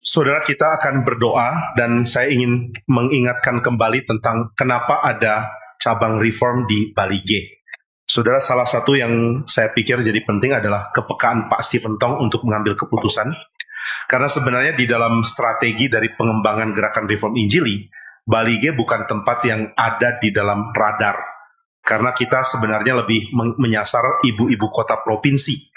Saudara, kita akan berdoa dan saya ingin mengingatkan kembali tentang kenapa ada cabang reform di Bali G. Saudara, salah satu yang saya pikir jadi penting adalah kepekaan Pak Stephen Tong untuk mengambil keputusan. Karena sebenarnya di dalam strategi dari pengembangan gerakan reform Injili, Bali G bukan tempat yang ada di dalam radar. Karena kita sebenarnya lebih menyasar ibu-ibu kota provinsi.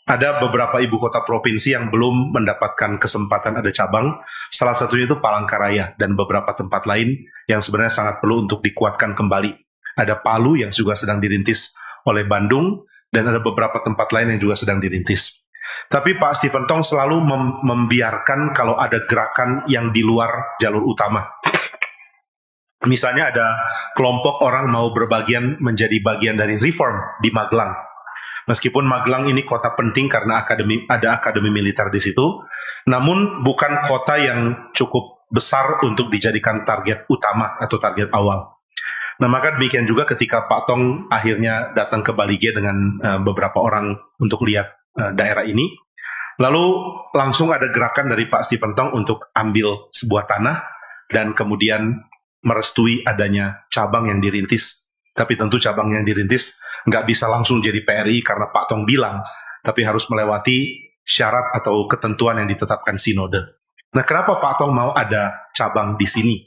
Ada beberapa ibu kota provinsi yang belum mendapatkan kesempatan ada cabang. Salah satunya itu Palangkaraya dan beberapa tempat lain yang sebenarnya sangat perlu untuk dikuatkan kembali. Ada Palu yang juga sedang dirintis oleh Bandung dan ada beberapa tempat lain yang juga sedang dirintis. Tapi Pak Stephen Tong selalu membiarkan kalau ada gerakan yang di luar jalur utama. Misalnya ada kelompok orang mau berbagian menjadi bagian dari reform di Magelang. Meskipun Magelang ini kota penting karena ada akademi militer di situ, namun bukan kota yang cukup besar untuk dijadikan target utama atau target awal. Nah, maka demikian juga ketika Pak Tong akhirnya datang ke Bali G dengan beberapa orang untuk lihat daerah ini, lalu langsung ada gerakan dari Pak Stephen Tong untuk ambil sebuah tanah dan kemudian merestui adanya cabang yang dirintis. Tapi tentu cabang yang dirintis nggak bisa langsung jadi PRI karena Pak Tong bilang, tapi harus melewati syarat atau ketentuan yang ditetapkan sinode. Nah, kenapa Pak Tong mau ada cabang di sini?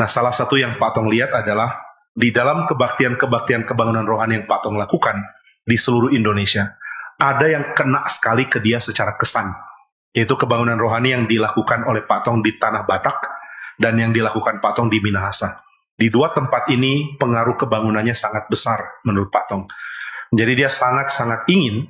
Nah, salah satu yang Pak Tong lihat adalah di dalam kebaktian kebangunan rohani yang Pak Tong lakukan di seluruh Indonesia, ada yang kena sekali ke dia secara kesan, yaitu kebangunan rohani yang dilakukan oleh Pak Tong di Tanah Batak dan yang dilakukan Pak Tong di Minahasa. Di dua tempat ini pengaruh kebangunannya sangat besar menurut Pak Tong. Jadi dia sangat-sangat ingin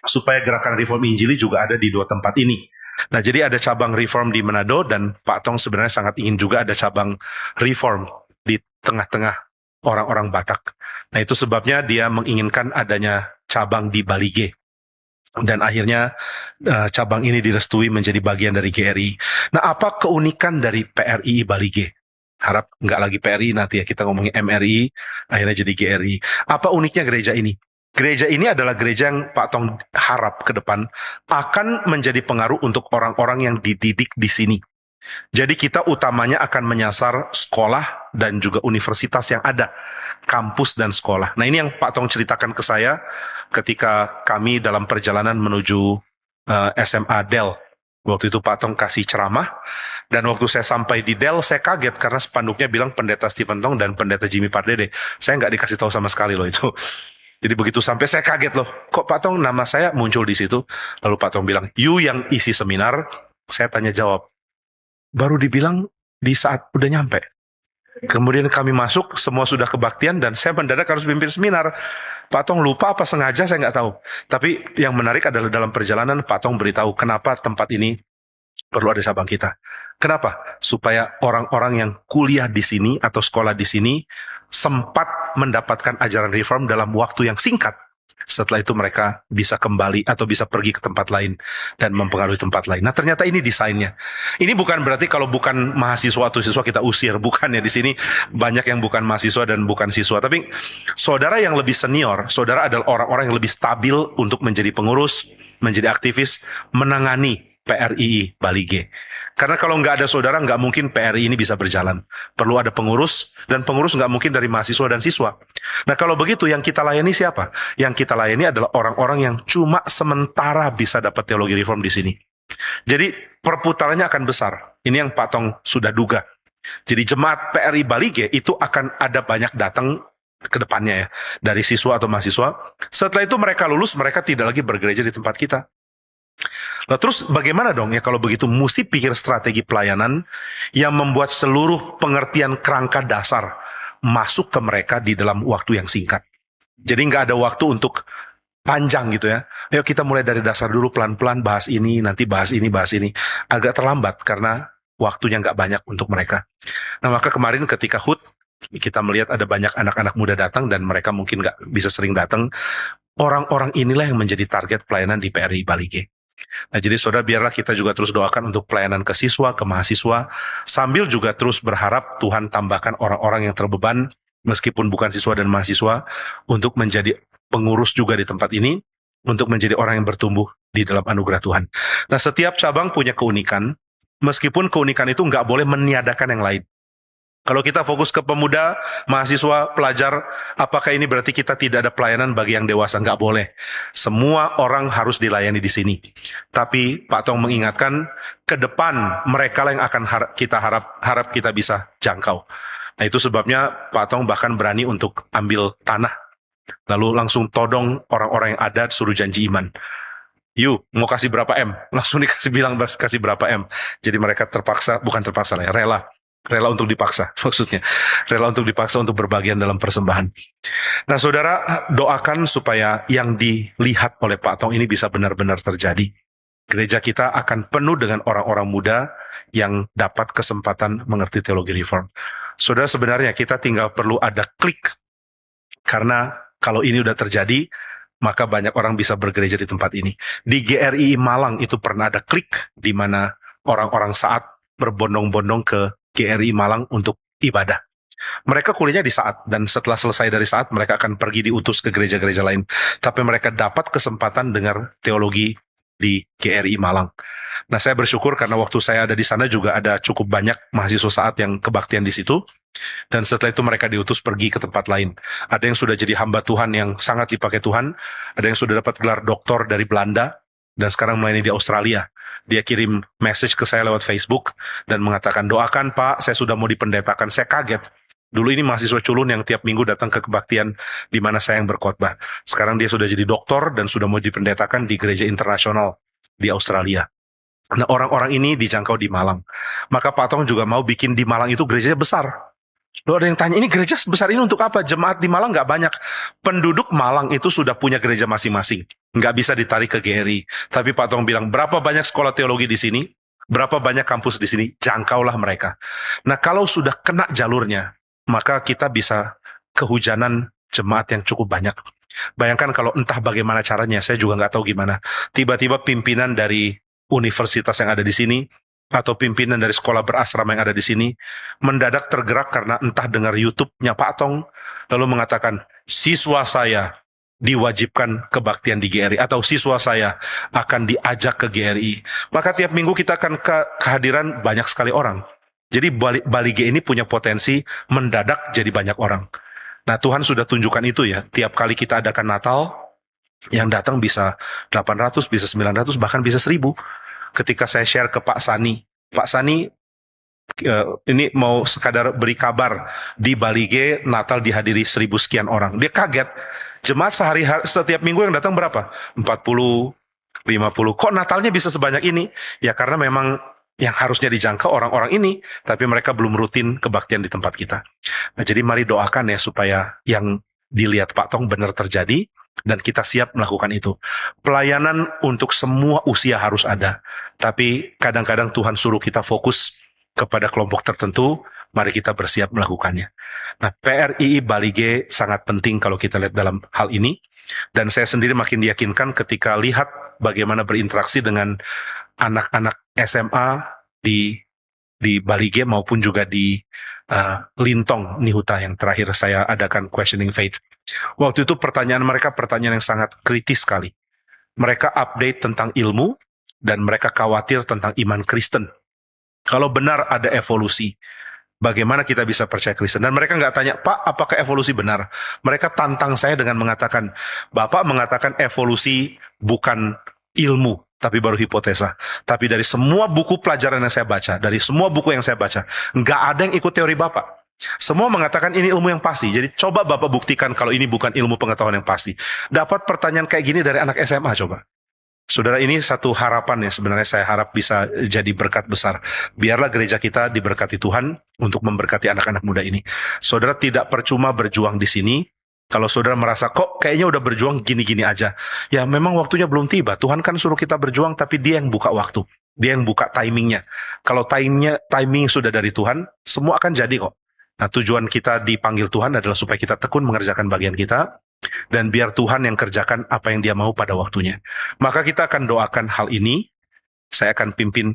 supaya gerakan reform Injili juga ada di dua tempat ini. Nah, jadi ada cabang reform di Manado dan Pak Tong sebenarnya sangat ingin juga ada cabang reform di tengah-tengah orang-orang Batak. Nah, itu sebabnya dia menginginkan adanya cabang di Bali G. Dan akhirnya cabang ini direstui menjadi bagian dari GRI. Nah, apa keunikan dari PRI Bali G? Harap nggak lagi PRI nanti ya, kita ngomongin MRI, akhirnya jadi GRI. Apa uniknya gereja ini? Gereja ini adalah gereja yang Pak Tong harap ke depan akan menjadi pengaruh untuk orang-orang yang dididik di sini. Jadi kita utamanya akan menyasar sekolah dan juga universitas yang ada, kampus dan sekolah. Nah, ini yang Pak Tong ceritakan ke saya ketika kami dalam perjalanan menuju SMA Del. Waktu itu Pak Tong kasih ceramah, dan waktu saya sampai di Del, saya kaget karena spanduknya bilang Pendeta Stephen Tong dan Pendeta Jimmy Pardede. Saya nggak dikasih tahu sama sekali loh itu. Jadi begitu sampai saya kaget loh, kok Pak Tong nama saya muncul di situ. Lalu Pak Tong bilang, you yang isi seminar. Saya tanya jawab. Baru dibilang di saat udah nyampe. Kemudian kami masuk, semua sudah kebaktian, dan saya mendadak harus pimpin seminar. Pak Tong lupa apa sengaja, saya nggak tahu. Tapi yang menarik adalah dalam perjalanan, Pak Tong beritahu kenapa tempat ini perlu ada cabang kita. Kenapa? Supaya orang-orang yang kuliah di sini atau sekolah di sini sempat mendapatkan ajaran reform dalam waktu yang singkat. Setelah itu mereka bisa kembali atau bisa pergi ke tempat lain dan mempengaruhi tempat lain. Nah, ternyata ini desainnya. Ini bukan berarti kalau bukan mahasiswa atau siswa kita usir, bukan ya. Di sini banyak yang bukan mahasiswa dan bukan siswa. Tapi saudara yang lebih senior, saudara adalah orang-orang yang lebih stabil untuk menjadi pengurus, menjadi aktivis, menangani PRII Bali G. Karena kalau nggak ada saudara, nggak mungkin PRI ini bisa berjalan. Perlu ada pengurus, dan pengurus nggak mungkin dari mahasiswa dan siswa. Nah, kalau begitu yang kita layani siapa? Yang kita layani adalah orang-orang yang cuma sementara bisa dapat teologi reform di sini. Jadi perputarannya akan besar. Ini yang Pak Tong sudah duga. Jadi jemaat PRI Bali G itu akan ada banyak datang ke depannya ya, dari siswa atau mahasiswa. Setelah itu mereka lulus, mereka tidak lagi bergereja di tempat kita. Nah, terus bagaimana dong ya kalau begitu? Mesti pikir strategi pelayanan yang membuat seluruh pengertian kerangka dasar masuk ke mereka di dalam waktu yang singkat. Jadi nggak ada waktu untuk panjang gitu ya. Ayo kita mulai dari dasar dulu, pelan-pelan bahas ini, nanti bahas ini, bahas ini. Agak terlambat karena waktunya nggak banyak untuk mereka. Nah, maka kemarin ketika HUT, kita melihat ada banyak anak-anak muda datang dan mereka mungkin nggak bisa sering datang. Orang-orang inilah yang menjadi target pelayanan di PRI Bali G. Nah, jadi saudara, biarlah kita juga terus doakan untuk pelayanan ke siswa, ke mahasiswa, sambil juga terus berharap Tuhan tambahkan orang-orang yang terbeban, meskipun bukan siswa dan mahasiswa, untuk menjadi pengurus juga di tempat ini, untuk menjadi orang yang bertumbuh di dalam anugerah Tuhan. Nah, setiap cabang punya keunikan, Meskipun keunikan itu nggak boleh meniadakan yang lain. Kalau kita fokus ke pemuda, mahasiswa, pelajar, apakah ini berarti kita tidak ada pelayanan bagi yang dewasa? Nggak boleh. Semua orang harus dilayani di sini. Tapi Pak Tong mengingatkan, ke depan mereka lah yang akan kita harap kita bisa jangkau. Nah itu sebabnya Pak Tong bahkan berani untuk ambil tanah, lalu langsung todong orang-orang yang ada, suruh janji iman. Yuk, mau kasih berapa M? Langsung dikasih bilang kasih berapa M. Jadi mereka terpaksa, bukan terpaksa lah ya, rela untuk dipaksa, maksudnya rela untuk dipaksa untuk berbagian dalam persembahan. Nah saudara, doakan supaya yang dilihat oleh Pak Tong ini bisa benar-benar terjadi. Gereja kita akan penuh dengan orang-orang muda yang dapat kesempatan mengerti teologi reform. Saudara, sebenarnya kita tinggal perlu ada klik, karena kalau ini udah terjadi, maka banyak orang bisa bergereja di tempat ini. Di GRI Malang itu pernah ada klik di mana orang-orang saat berbondong-bondong ke GRI Malang untuk ibadah. Mereka kuliahnya di saat, dan setelah selesai dari saat, mereka akan pergi diutus ke gereja-gereja lain. Tapi mereka dapat kesempatan dengar teologi di GRI Malang. Nah, saya bersyukur karena waktu saya ada di sana juga ada cukup banyak mahasiswa saat yang kebaktian di situ. Dan setelah itu mereka diutus pergi ke tempat lain. Ada yang sudah jadi hamba Tuhan yang sangat dipakai Tuhan. Ada yang sudah dapat gelar doktor dari Belanda, dan sekarang melayani di Australia. Dia kirim message ke saya lewat Facebook dan mengatakan, doakan Pak, saya sudah mau dipendetakan. Saya kaget. Dulu ini mahasiswa culun yang tiap minggu datang ke kebaktian di mana saya yang berkhotbah. Sekarang dia sudah jadi doktor dan sudah mau dipendetakan di gereja internasional di Australia. Nah, orang-orang ini dijangkau di Malang. Maka Pak Tong juga mau bikin di Malang itu gerejanya besar. Lalu ada yang tanya, ini gereja sebesar ini untuk apa? Jemaat di Malang nggak banyak. Penduduk Malang itu sudah punya gereja masing-masing. Nggak bisa ditarik ke GRI. Tapi Pak Tong bilang, berapa banyak sekolah teologi di sini? Berapa banyak kampus di sini? Jangkaulah mereka. Nah, kalau sudah kena jalurnya, maka kita bisa kehujanan jemaat yang cukup banyak. Bayangkan kalau entah bagaimana caranya, saya juga nggak tahu gimana. Tiba-tiba pimpinan dari universitas yang ada di sini, atau pimpinan dari sekolah berasrama yang ada di sini, mendadak tergerak karena entah dengar YouTube-nya Pak Tong, lalu mengatakan, siswa saya diwajibkan kebaktian di GRI, atau siswa saya akan diajak ke GRI. Maka tiap minggu kita akan kehadiran banyak sekali orang. Jadi Bali G ini punya potensi mendadak jadi banyak orang. Nah Tuhan sudah tunjukkan itu ya, tiap kali kita adakan Natal, yang datang bisa 800, bisa 900, bahkan bisa 1000. Ketika saya share ke Pak Sani ini mau sekadar beri kabar, di Bali G Natal dihadiri 1000 sekian orang. Dia kaget. Jemaat setiap minggu yang datang berapa? 40, 50. Kok Natalnya bisa sebanyak ini? Ya karena memang yang harusnya dijangkau orang-orang ini, tapi mereka belum rutin kebaktian di tempat kita. Nah, jadi mari doakan ya supaya yang dilihat Pak Tong benar terjadi, dan kita siap melakukan itu. Pelayanan untuk semua usia harus ada, tapi kadang-kadang Tuhan suruh kita fokus kepada kelompok tertentu, mari kita bersiap melakukannya. Nah, PRII Bali G sangat penting kalau kita lihat dalam hal ini, dan saya sendiri makin diyakinkan ketika lihat bagaimana berinteraksi dengan anak-anak SMA di Bali G maupun juga di Lintong Nihuta yang terakhir saya adakan Questioning Faith. Waktu itu pertanyaan mereka pertanyaan yang sangat kritis sekali. Mereka update tentang ilmu dan mereka khawatir tentang iman Kristen. Kalau benar ada evolusi, bagaimana kita bisa percaya Kristen? Dan mereka nggak tanya, Pak, apakah evolusi benar? Mereka tantang saya dengan mengatakan, Bapak mengatakan evolusi bukan ilmu, tapi baru hipotesa. Tapi dari semua buku pelajaran yang saya baca, dari semua buku yang saya baca, nggak ada yang ikut teori Bapak. Semua mengatakan ini ilmu yang pasti. Jadi coba Bapak buktikan kalau ini bukan ilmu pengetahuan yang pasti. Dapat pertanyaan kayak gini dari anak SMA coba. Saudara, ini satu harapan ya, sebenarnya saya harap bisa jadi berkat besar. Biarlah gereja kita diberkati Tuhan untuk memberkati anak-anak muda ini. Saudara tidak percuma berjuang di sini, kalau saudara merasa kok kayaknya udah berjuang gini-gini aja. Ya memang waktunya belum tiba, Tuhan kan suruh kita berjuang, tapi dia yang buka waktu. Dia yang buka timingnya. Kalau timing sudah dari Tuhan, semua akan jadi kok. Nah tujuan kita dipanggil Tuhan adalah supaya kita tekun mengerjakan bagian kita, dan biar Tuhan yang kerjakan apa yang dia mau pada waktunya. Maka kita akan doakan hal ini. Saya akan pimpin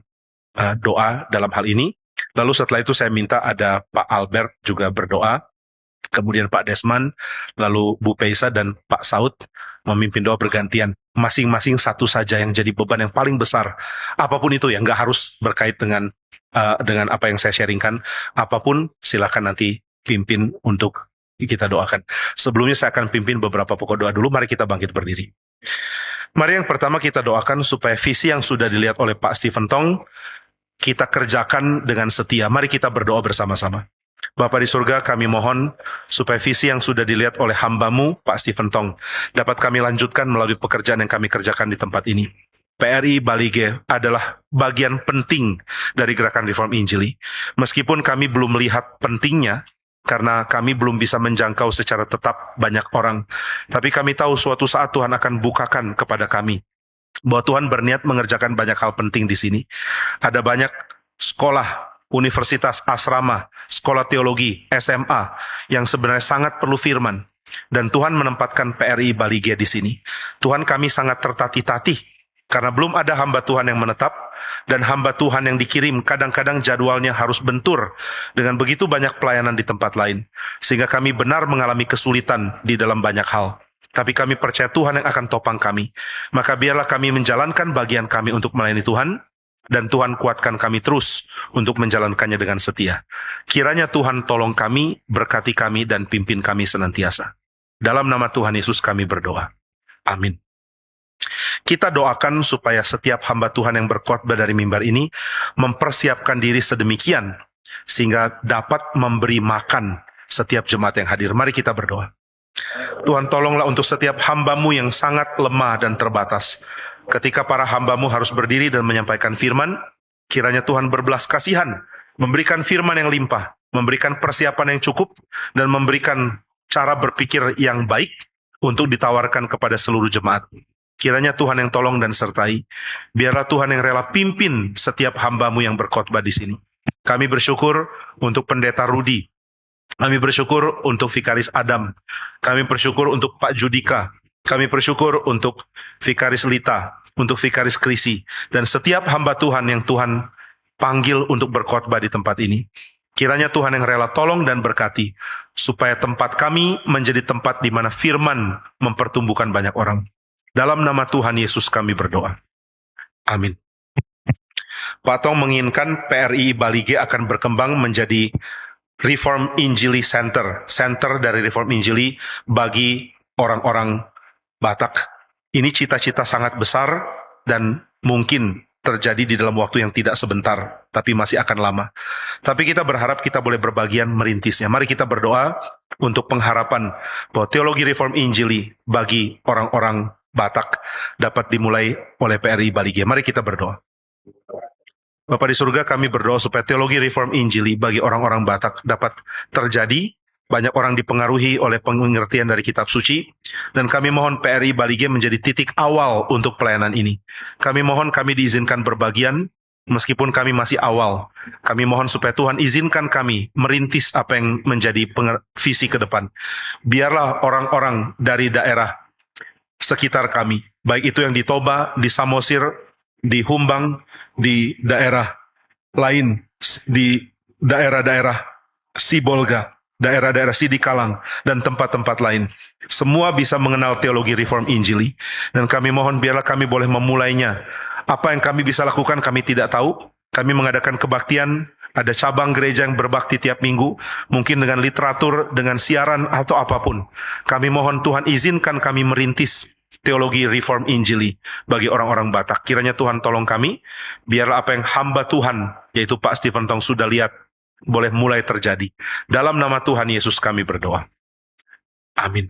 doa dalam hal ini. Lalu setelah itu saya minta ada Pak Albert juga berdoa. Kemudian Pak Desman, lalu Bu Peisa dan Pak Saud memimpin doa bergantian. masing-masing satu saja yang jadi beban yang paling besar. Apapun itu ya, nggak harus berkait dengan apa yang saya sharingkan. Apapun silakan nanti pimpin untuk kita doakan. Sebelumnya saya akan pimpin beberapa pokok doa dulu. Mari kita bangkit berdiri. Mari yang pertama kita doakan supaya visi yang sudah dilihat oleh Pak Stephen Tong kita kerjakan dengan setia. Mari kita berdoa bersama-sama. Bapa di surga, kami mohon supaya visi yang sudah dilihat oleh hamba-Mu, Pak Stephen Tong, dapat kami lanjutkan melalui pekerjaan yang kami kerjakan di tempat ini. PRI Balige adalah bagian penting dari gerakan Reform Injili. Meskipun kami belum melihat pentingnya, karena kami belum bisa menjangkau secara tetap banyak orang. Tapi kami tahu suatu saat Tuhan akan bukakan kepada kami bahwa Tuhan berniat mengerjakan banyak hal penting di sini. Ada banyak sekolah, universitas, asrama, sekolah teologi, SMA yang sebenarnya sangat perlu firman. Dan Tuhan menempatkan PRI Balige di sini. Tuhan, kami sangat tertatih-tatih karena belum ada hamba Tuhan yang menetap, dan hamba Tuhan yang dikirim kadang-kadang jadwalnya harus bentur dengan begitu banyak pelayanan di tempat lain. Sehingga kami benar mengalami kesulitan di dalam banyak hal. Tapi kami percaya Tuhan yang akan topang kami. Maka biarlah kami menjalankan bagian kami untuk melayani Tuhan, dan Tuhan kuatkan kami terus untuk menjalankannya dengan setia. Kiranya Tuhan tolong kami, berkati kami, dan pimpin kami senantiasa. Dalam nama Tuhan Yesus kami berdoa. Amin. Kita doakan supaya setiap hamba Tuhan yang berkhotbah dari mimbar ini mempersiapkan diri sedemikian sehingga dapat memberi makan setiap jemaat yang hadir. Mari kita berdoa. Tuhan, tolonglah untuk setiap hamba-Mu yang sangat lemah dan terbatas. Ketika para hamba-Mu harus berdiri dan menyampaikan firman, kiranya Tuhan berbelas kasihan, memberikan firman yang limpah, memberikan persiapan yang cukup, dan memberikan cara berpikir yang baik untuk ditawarkan kepada seluruh jemaat. Kiranya Tuhan yang tolong dan sertai. Biarlah Tuhan yang rela pimpin setiap hamba-Mu yang berkhotbah di sini. Kami bersyukur untuk Pendeta Rudi. Kami bersyukur untuk Vikaris Adam. Kami bersyukur untuk Pak Judika. Kami bersyukur untuk Vikaris Lita, untuk Vikaris Krisi, dan setiap hamba Tuhan yang Tuhan panggil untuk berkhotbah di tempat ini. Kiranya Tuhan yang rela tolong dan berkati, supaya tempat kami menjadi tempat di mana firman mempertumbuhkan banyak orang. Dalam nama Tuhan Yesus kami berdoa. Amin. Pak Tong menginginkan PRI Balige akan berkembang menjadi Reform Injili Center. Center dari Reform Injili bagi orang-orang Batak. Ini cita-cita sangat besar dan mungkin terjadi di dalam waktu yang tidak sebentar, tapi masih akan lama. Tapi kita berharap kita boleh berbagian merintisnya. Mari kita berdoa untuk pengharapan bahwa teologi Reform Injili bagi orang-orang Batak dapat dimulai oleh PRI Balige. Mari kita berdoa. Bapa di surga, kami berdoa supaya teologi Reform Injili bagi orang-orang Batak dapat terjadi. Banyak orang dipengaruhi oleh pengertian dari kitab suci, dan kami mohon PRI Balige menjadi titik awal untuk pelayanan ini. Kami mohon kami diizinkan berbagian, meskipun kami masih awal. Kami mohon supaya Tuhan izinkan kami merintis apa yang menjadi visi ke depan. Biarlah orang-orang dari daerah sekitar kami, baik itu yang di Toba, di Samosir, di Humbang, di daerah lain, di daerah-daerah Sibolga, daerah-daerah Sidikalang, dan tempat-tempat lain. Semua bisa mengenal teologi Reform Injili, dan kami mohon biarlah kami boleh memulainya. Apa yang kami bisa lakukan kami tidak tahu. Kami mengadakan kebaktian, ada cabang gereja yang berbakti tiap minggu, mungkin dengan literatur, dengan siaran, atau apapun. Kami mohon Tuhan izinkan kami merintis teologi Reform Injili bagi orang-orang Batak. Kiranya Tuhan tolong kami, biarlah apa yang hamba Tuhan, yaitu Pak Stephen Tong sudah lihat, boleh mulai terjadi. Dalam nama Tuhan Yesus kami berdoa. Amin.